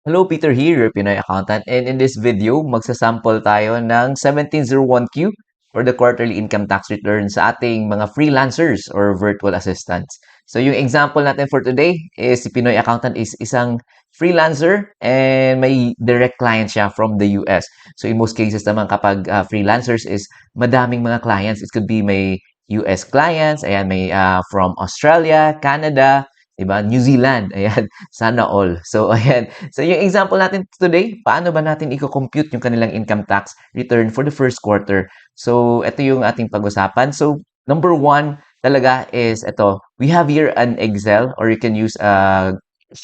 Hello, Peter here, your Pinoy accountant. And in this video, magsasample tayo ng 1701Q for the quarterly income tax return sa ating mga freelancers or virtual assistants. So yung example natin for today is si Pinoy accountant is isang freelancer and may direct client siya from the US. So in most cases naman kapag freelancers is madaming mga clients. It could be may US clients, ayan, may from Australia, Canada, 'di ba? New Zealand, ayan, sana all. So ayan, so yung example natin today, paano ba natin i-compute yung kanilang income tax return for the first quarter? So ito yung ating pag-usapan. So number one talaga is ito. We have here an Excel or you can use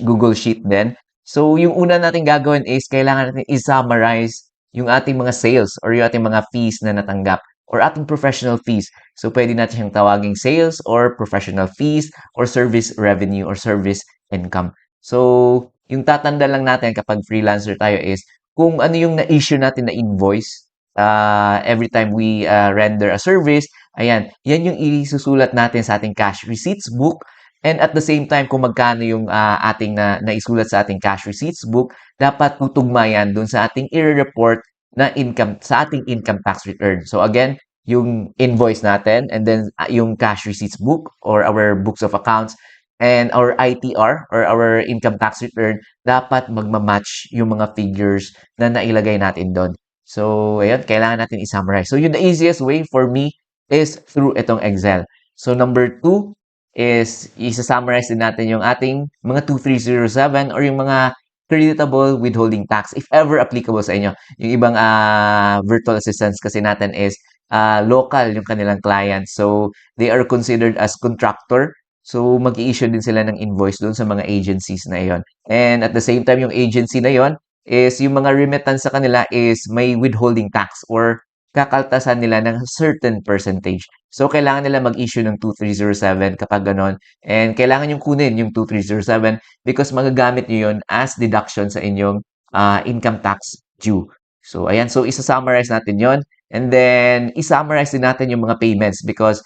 Google Sheet din. So yung una natin gagawin is kailangan natin i-summarize yung ating mga sales or yung ating mga fees na natanggap or ating professional fees. So pwede natin siyang tawaging sales or professional fees or service revenue or service income. So, yung tatanda lang natin kapag freelancer tayo is kung ano yung na-issue natin na invoice every time we render a service, ayan, yan yung isusulat natin sa ating cash receipts book. And at the same time, kung magkano yung ating naisulat sa ating cash receipts book, dapat tutugma yan dun sa ating i-report na income, sa ating income tax return. So again, yung invoice natin and then yung cash receipts book or our books of accounts and our ITR or our income tax return, dapat magma-match yung mga figures na nailagay natin doon. So, ayun, kailangan natin i-summarize. So, the easiest way for me is through itong Excel. So, number two is isa-summarize din natin yung ating mga 2307 or yung mga creditable withholding tax if ever applicable sa inyo. Yung ibang virtual assistants kasi natin is local yung kanilang clients. So, they are considered as contractor. So, mag-i-issue din sila ng invoice doon sa mga agencies na iyon. And at the same time, yung agency na yon is yung mga remittance sa kanila is may withholding tax or kakaltasan nila ng certain percentage. So, kailangan nila mag-issue ng 2307 kapag ganon. And kailangan yung kunin yung 2307 because magagamit nyo yun as deduction sa inyong income tax due. So, ayan. So, isa-summarize natin yon. And then, isa-summarize din natin yung mga payments because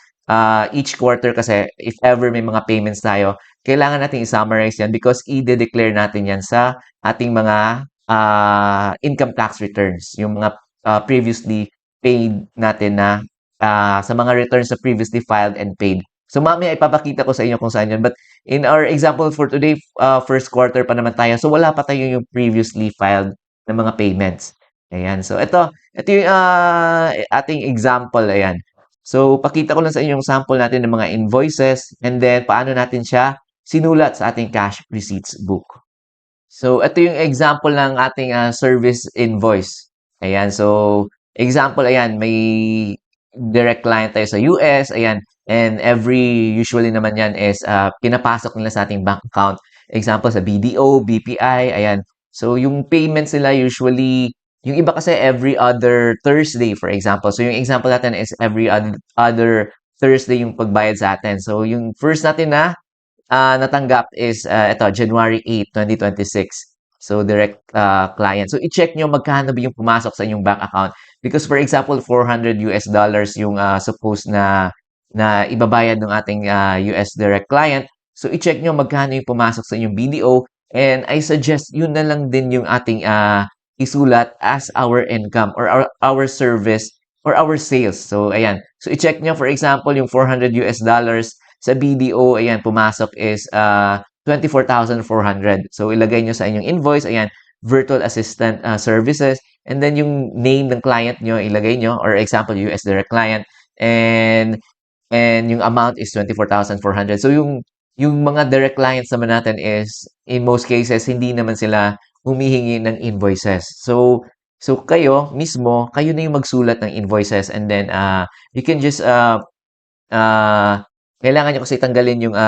each quarter kasi, if ever may mga payments tayo, kailangan natin i-summarize yan because i-declare natin yan sa ating mga income tax returns. Yung mga previously paid natin na sa mga returns na previously filed and paid. So mamaya ipapakita ko sa inyo kung saan yun. But in our example for today, first quarter pa naman tayo. So wala pa tayo yung previously filed na mga payments. Ayan. So ito yung ating example. Ayan. So pakita ko lang sa inyo yung sample natin ng mga invoices and then paano natin siya sinulat sa ating cash receipts book. So ito yung example ng ating service invoice. Ayan. So example, ayan, may direct client tayo sa US, ayan, and usually naman yan is pinapasok nila sa ating bank account. Example sa BDO, BPI, ayan. So yung payments nila usually, yung iba kasi every other Thursday, for example. So yung example natin is every other Thursday yung pagbayad sa atin. So yung first natin na natanggap is ito, January 8, 2026. So, direct client. So, i-check nyo magkano ba yung pumasok sa inyong bank account. Because for example, $400 yung supposed na ibabayad ng ating US direct client. So, i-check nyo magkano yung pumasok sa inyong BDO. And I suggest yun na lang din yung ating isulat as our income or our service or our sales. So, ayan. So, i-check nyo, for example, yung $400 sa BDO, ayan, pumasok is 24,400. So, ilagay nyo sa inyong invoice, ayan, virtual assistant services. And then, yung name ng client nyo, ilagay nyo, or example, US direct client. And yung amount is 24,400. So, yung mga direct clients naman natin is, in most cases, hindi naman sila humihingi ng invoices. So kayo mismo, kayo na yung magsulat ng invoices and then you can just ah, kailangan nyo kasi tanggalin yung,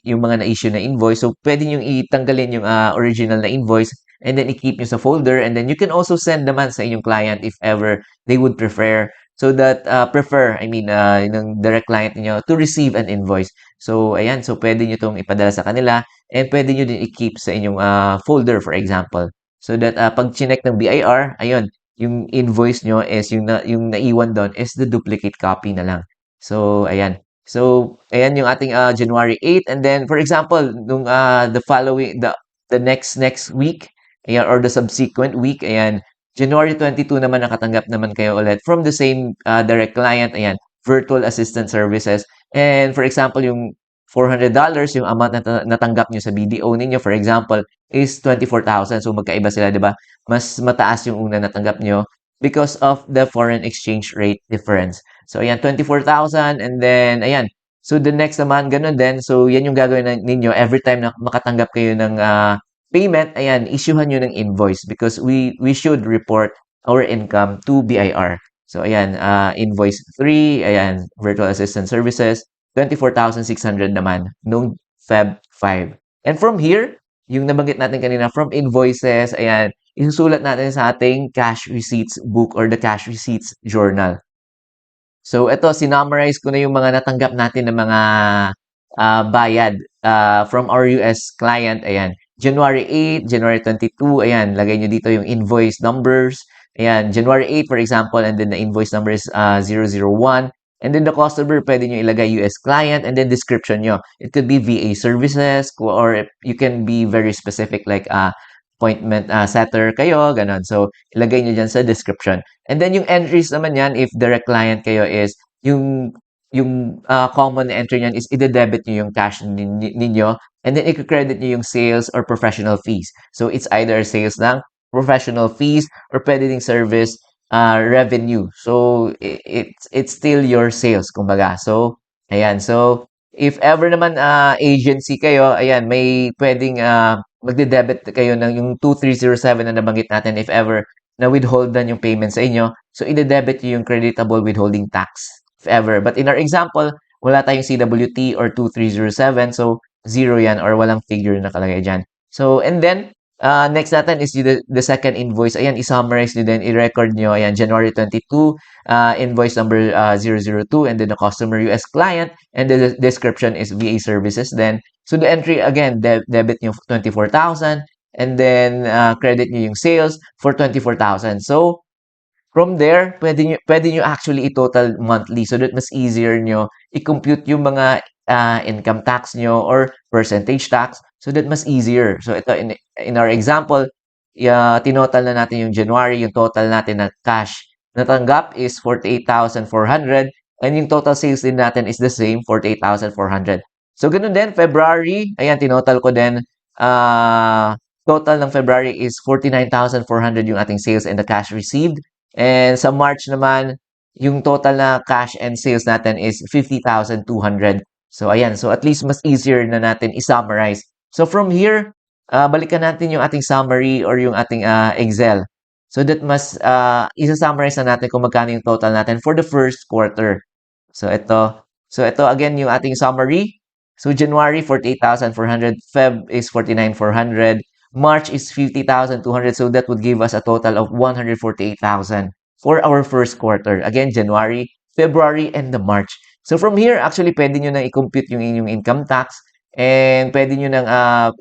yung mga na-issue na invoice. So, pwede nyo itanggalin yung original na invoice and then i-keep nyo sa folder. And then you can also send naman sa inyong client if ever they would prefer. So that, I mean, yung direct client niyo to receive an invoice. So, ayan. So, pwede nyo itong ipadala sa kanila and pwede nyo din i-keep sa inyong folder, for example. So that, pag chinek ng BIR, ayun, yung invoice nyo is, yung naiwan doon is the duplicate copy na lang. So, ayan. So, ayan yung ating January 8 and then for example, nung the following the next week ayan, or the subsequent week, ayan, January 22 naman nakatanggap naman kayo ulit from the same direct client, ayan, virtual assistant services. And for example, yung $400, yung amount na natanggap nyo sa BDO ninyo, for example, is 24,000. So magkaiba sila, di ba? Mas mataas yung una natanggap nyo because of the foreign exchange rate difference. So ayan, 24,000, and then ayan, so the next naman ganun din. So yan yung gagawin ninyo every time na makatanggap kayo ng payment, ayan, issuehan nyo ng invoice because we should report our income to BIR. So ayan, invoice 3, ayan, virtual assistant services, 24,600 naman nung Feb 5. And from here, yung nabanggit natin kanina, from invoices, ayan, isusulat natin sa ating cash receipts book or the cash receipts journal. So ito, sinummarize ko na yung mga natanggap natin ng mga bayad from our US client. Ayan, January 8, January 22, ayan, lagay nyo dito yung invoice numbers. Ayan, January 8, for example, and then the invoice number is 001. And then the customer, pwede nyo ilagay US client, and then description nyo. It could be VA services, or you can be very specific like appointment setter kayo, ganon. So, ilagay nyo dyan sa description. And then yung entries naman yan, if direct client kayo is, yung common entry niyan is ide-debit nyo yung cash ninyo, and then i-credit nyo yung sales or professional fees. So, it's either sales ng professional fees or pwede ding service revenue. So, it's still your sales, kumbaga. So, ayan. So, if ever naman agency kayo, ayan, may pwedeng magde-debit kayo ng yung 2307 na nabanggit natin if ever na withholdan yung payment sa inyo. So, ide-debit nyo yung creditable withholding tax if ever. But in our example, wala tayong CWT or 2307. So, zero yan or walang figure na nakalagay dyan. So, and then, next natin is the second invoice. Ayan, i-summarize nyo din, i-record nyo. Ayan, January 22, invoice number 002, and then the customer US client, and the description is VA services. Then, so the entry, again, debit nyo 24,000, and then credit nyo yung sales for 24,000. So, from there, pwede nyo actually i-total monthly so that mas easier nyo i-compute yung mga income tax nyo or percentage tax so that mas easier. So ito, in our example, tinotal na natin yung January, yung total natin na cash natanggap is 48,400, and yung total sales din natin is the same, 48,400. So ganun din, February, ayan, tinotal ko din, total ng February is 49,400 yung ating sales and the cash received. And sa March naman, yung total na cash and sales natin is 50,200. So, ayan. So, at least mas easier na natin i-summarize. So, from here, balikan natin yung ating summary or yung ating Excel. So, that mas isa-summarize na natin kung magkano yung total natin for the first quarter. So, ito. So, ito again yung ating summary. So, January, 48,400. Feb is 49,400. March is 50,200. So, that would give us a total of 148,000 for our first quarter. Again, January, February, and the March. So, from here, actually, pwede nyo na i-compute yung inyong income tax and pwede nyo nang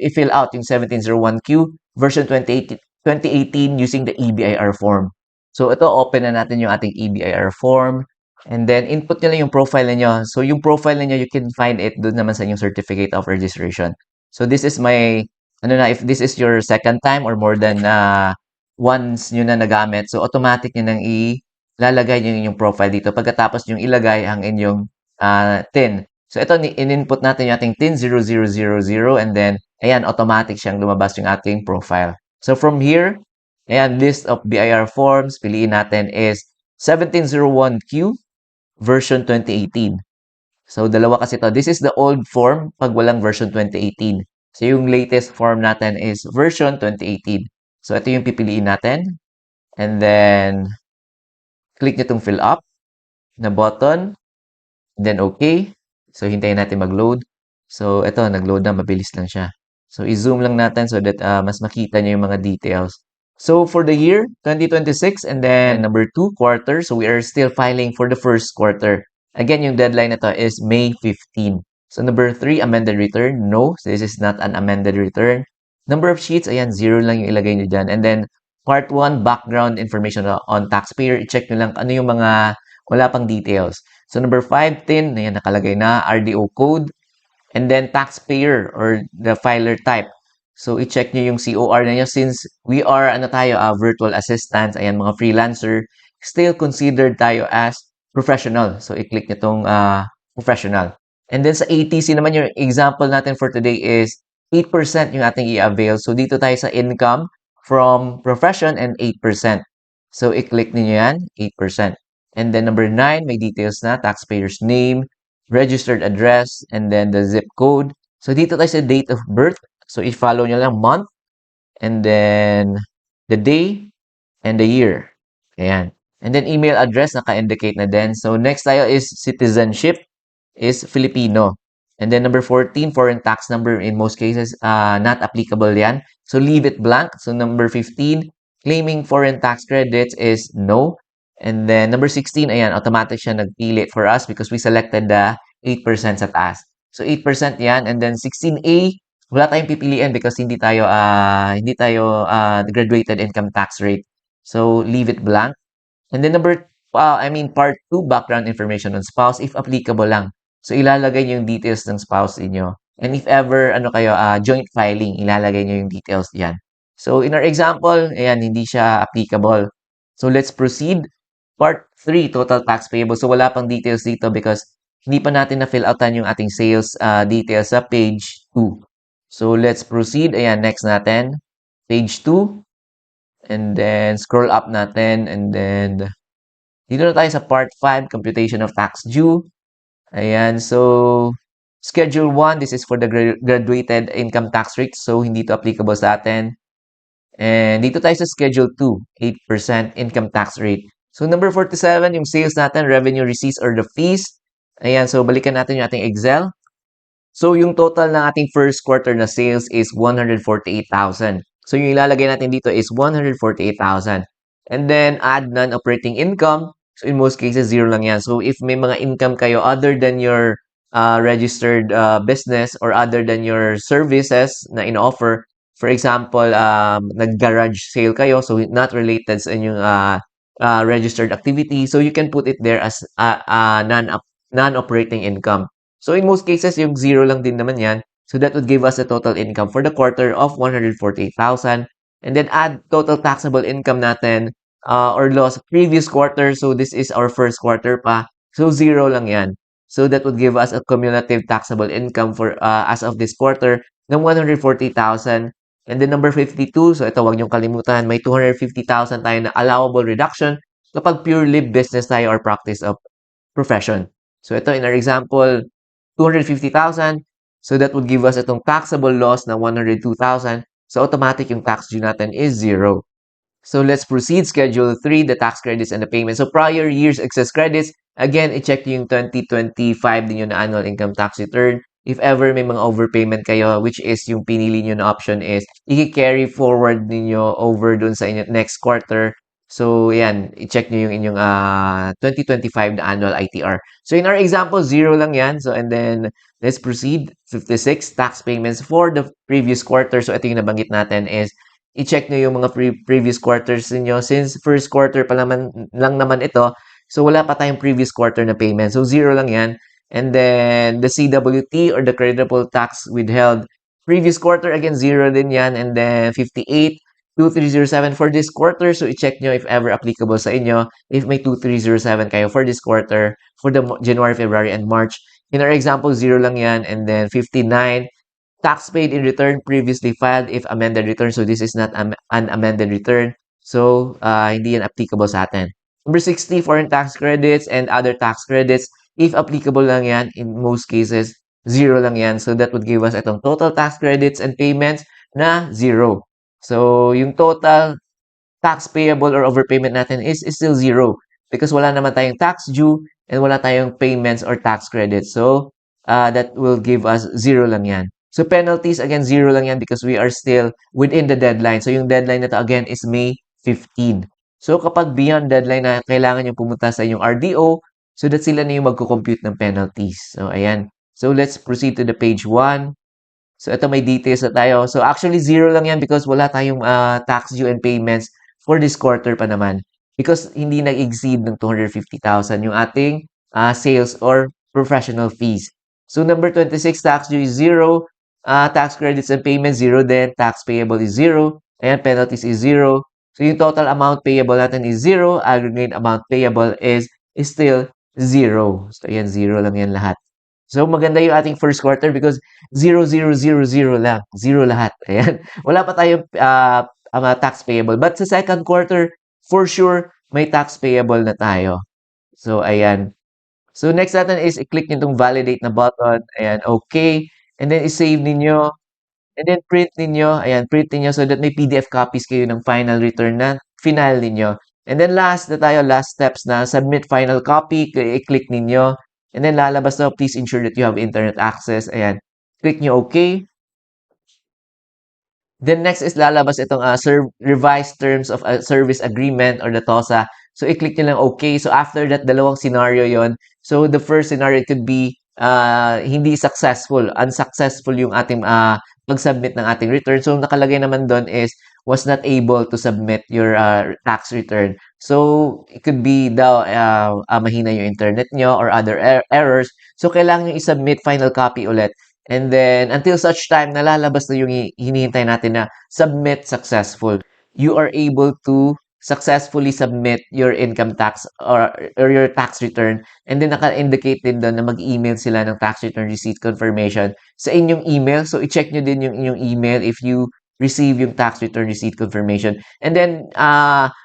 i-fill out yung 1701Q version 2018 using the EBIR form. So, ito, open na natin yung ating EBIR form. And then, input nyo lang yung profile niyo. So, yung profile niyo, you can find it doon naman sa inyong certificate of registration. So, this is my, if this is your second time or more than once nyo na nagamit, so automatic nyo nang ilalagay nyo yung profile dito. Pagkatapos yung ilagay ang inyong TIN. So, ito, in-input natin yung ating TIN 0000, and then, ayan, automatic siyang lumabas yung ating profile. So, from here, ayan, list of BIR forms, piliin natin is 1701Q version 2018. So, dalawa kasi to. This is the old form pag walang version 2018. So, yung latest form natin is version 2018. So, ito yung pipiliin natin. And then, click nyo itong fill up na button. Then, okay. So, hintayin natin mag-load. So, ito, nag-load na. Mabilis lang siya. So, i-zoom lang natin so that mas makita nyo yung mga details. So, for the year 2026 and then number 2, quarter. So, we are still filing for the first quarter. Again, yung deadline na to is May 15. So, number 3, amended return. No, this is not an amended return. Number of sheets, ayan, 0 lang yung ilagay nyo dyan. And then, part 1, background information on taxpayer. I-check nyo lang ano yung mga wala pang details. So, number 5, TIN, ayan, nakalagay na, RDO code. And then, taxpayer or the filer type. So, i-check nyo yung COR na nyo since we are, ano tayo, virtual assistants, ayan, mga freelancer, still considered tayo as professional. So, i-click nyo tong professional. And then sa ATC naman, yung example natin for today is 8% yung ating i-avail. So, dito tayo sa income from profession and 8%. So, i-click niyo yan, 8%. And then number 9, may details na, taxpayer's name, registered address, and then the zip code. So, dito tayo sa date of birth. So, i-follow nyo lang month, and then the day, and the year. Ayan. And then email address, naka-indicate na din. So, next tayo is citizenship is Filipino. And then number 14, foreign tax number in most cases, not applicable yan. So, leave it blank. So, number 15, claiming foreign tax credits is no. And then number 16, ayan, automatic siya nagpili for us because we selected the 8% sa taas. So, 8% yan. And then 16A, wala tayong pipiliin because hindi tayo graduated income tax rate. So, leave it blank. And then part 2, background information on spouse, if applicable lang. So, ilalagay niyo yung details ng spouse niyo. And if ever, joint filing, ilalagay niyo yung details diyan. So, in our example, ayan, hindi siya applicable. So, let's proceed. Part 3, total tax payable. So, wala pang details dito because hindi pa natin na-fill outan yung ating sales details sa page 2. So, let's proceed. Ayan, next natin. Page 2. And then, scroll up natin. And then, dito na tayo sa part 5, computation of tax due. Ayan, so, schedule 1, this is for the graduated income tax rate. So, hindi to applicable sa atin. And dito tayo sa schedule 2, 8% income tax rate. So, number 47, yung sales natin, revenue receipts or the fees. Ayan, so, balikan natin yung ating Excel. So, yung total ng ating first quarter na sales is 148,000. So, yung ilalagay natin dito is 148,000. And then, add non-operating income. So, in most cases, zero lang yan. So, if may mga income kayo other than your registered business or other than your services na in-offer, for example, nag-garage sale kayo, so not related sa inyong registered activity, so you can put it there as non-operating income. So in most cases, yung zero lang din naman yan. So that would give us a total income for the quarter of 148,000. And then add total taxable income natin or loss previous quarter. So this is our first quarter pa. So zero lang yan. So that would give us a cumulative taxable income for as of this quarter ng 140,000. And then number 52, so ito wag niyong kalimutan, may 250,000 tayo na allowable reduction kapag purely business tayo or practice of profession. So ito in our example, 250,000. So that would give us itong taxable loss na 102,000. So automatic yung tax due natin is 0. So let's proceed. Schedule 3, the tax credits and the payment. So prior year's excess credits, again, i-check yung 2025 din yung na annual income tax return. If ever may mga overpayment kayo, which is yung pinili nyo na option is, i-carry forward ninyo over dun sa inyo next quarter. So, yan, i-check nyo yung inyong 2025 na annual ITR. So, in our example, 0 lang yan. So, and then, let's proceed. 56, tax payments for the previous quarter. So, ito yung nabanggit natin is, i-check nyo yung mga previous quarters niyo. Since first quarter pa lang naman ito, so wala pa tayong previous quarter na payment. So, 0 lang yan. And then, the CWT or the creditable tax withheld. Previous quarter, again, 0 din yan. And then, 58, 2307 for this quarter. So, i-check nyo if ever applicable sa inyo. If may 2307 kayo for this quarter, for the January, February, and March. In our example, 0 lang yan. And then, 59, tax paid in return previously filed if amended return. So, this is not an amended return. So, hindi yan applicable sa atin. Number 60, foreign tax credits and other tax credits. If applicable lang yan, in most cases, 0 lang yan. So, that would give us itong total tax credits and payments na 0. So, yung total tax payable or overpayment natin is still 0 because wala naman tayong tax due and wala tayong payments or tax credits. So, that will give us 0 lang yan. So, penalties, again, 0 lang yan because we are still within the deadline. So, yung deadline na to, again, is May 15. So, kapag beyond deadline na kailangan nyo pumunta sa inyong RDO, so that sila na yung magko-compute ng penalties. So, ayan. So, let's proceed to the page 1. So, ito may details na tayo. So, actually, 0 lang yan because wala tayong tax due and payments for this quarter pa naman. Because hindi nag-exceed ng 250,000 yung ating sales or professional fees. So, number 26, tax due is 0. tax credits and payments, 0 din. Tax payable is 0. Ayan, penalties is 0. So, yung total amount payable natin is 0. Aggregate amount payable is still 0. So, ayan, 0 lang yan lahat. So, maganda yung ating first quarter because 0, 0, 0, 0 lang. 0 lahat. Ayan. Wala pa tayong tax payable. But sa second quarter, for sure, may tax payable na tayo. So, ayan. So, next natin is i-click nyo itong validate na button. Ayan, okay. And then, i-save ninyo. And then, print ninyo. Ayan, print ninyo so that may PDF copies kayo ng final return na final ninyo. And then, last na tayo, last steps na submit final copy. I-click ninyo. And then, lalabas na, please ensure that you have internet access. Ayan, click nyo okay. Then next is lalabas itong revised terms of service agreement or the TOSA. So i-click nyo lang okay. So after that, dalawang scenario yon. So the first scenario could be hindi successful, unsuccessful yung ating pag-submit ng ating return. So nakalagay naman doon is was not able to submit your tax return. So it could be daw mahina yung internet nyo or other errors. So kailangan nyo i-submit final copy ulit. And then, until such time, nalalabas na yung hinihintay natin na submit successful. You are able to successfully submit your income tax or your tax return. And then, naka-indicate din doon na mag-email sila ng tax return receipt confirmation sa inyong email. So, i-check nyo din yung inyong email if you receive yung tax return receipt confirmation. And then,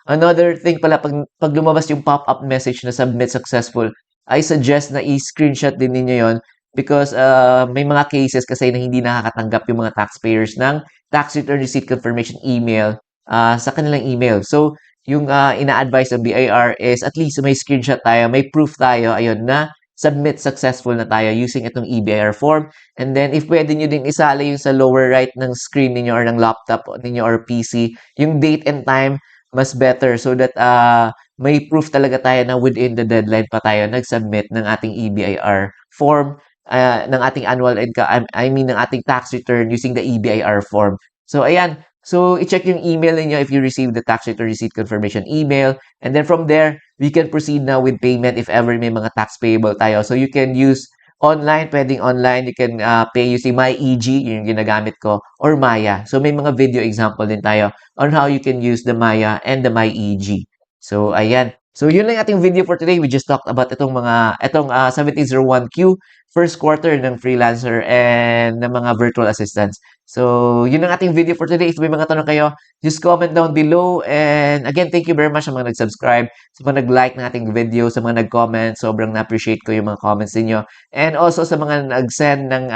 another thing pala, pag lumabas yung pop-up message na submit successful, I suggest na i-screenshot din ninyo yon because may mga cases kasi na hindi nakakatanggap yung mga taxpayers ng tax return receipt confirmation email sa kanilang email. So, yung ina-advise ng BIR is at least may screenshot tayo, may proof tayo, ayun, na submit successful na tayo using itong EBIR form. And then, if pwede nyo din isali yung sa lower right ng screen ninyo or ng laptop ninyo or PC, yung date and time, mas better so that may proof talaga tayo na within the deadline pa tayo nag-submit ng ating EBIR form ng ating annual income, I mean, ng ating tax return using the EBIR form. So, ayan. So, i-check yung email niyo if you receive the tax return receipt confirmation email. And then from there, we can proceed now with payment if ever may mga tax payable tayo. So, you can use online, pwedeng online. You can pay using MyEG, yung ginagamit ko, or Maya. So, may mga video example din tayo on how you can use the Maya and the MyEG. So, ayan. So, yun lang ating video for today. We just talked about itong 1701Q first quarter ng freelancer and ng mga virtual assistants. So, yun ang ating video for today. If may mga tanong kayo, just comment down below. And again, thank you very much sa mga nag-subscribe, sa mga nag-like ng ating video, sa mga nag-comment. Sobrang na-appreciate ko yung mga comments niyo. And also sa mga nag-send ng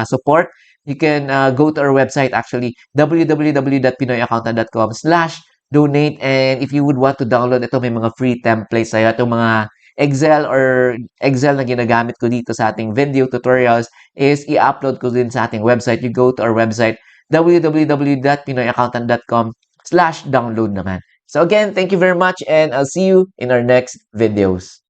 support, you can go to our website actually, www.pinoyaccountant.com/donate. And if you would want to download ito, may mga free templates tayo. Itong mga Excel na ginagamit ko dito sa ating video tutorials is i-upload ko din sa ating website. You go to our website, www.pinoyaccountant.com/download naman. So again, thank you very much and I'll see you in our next videos.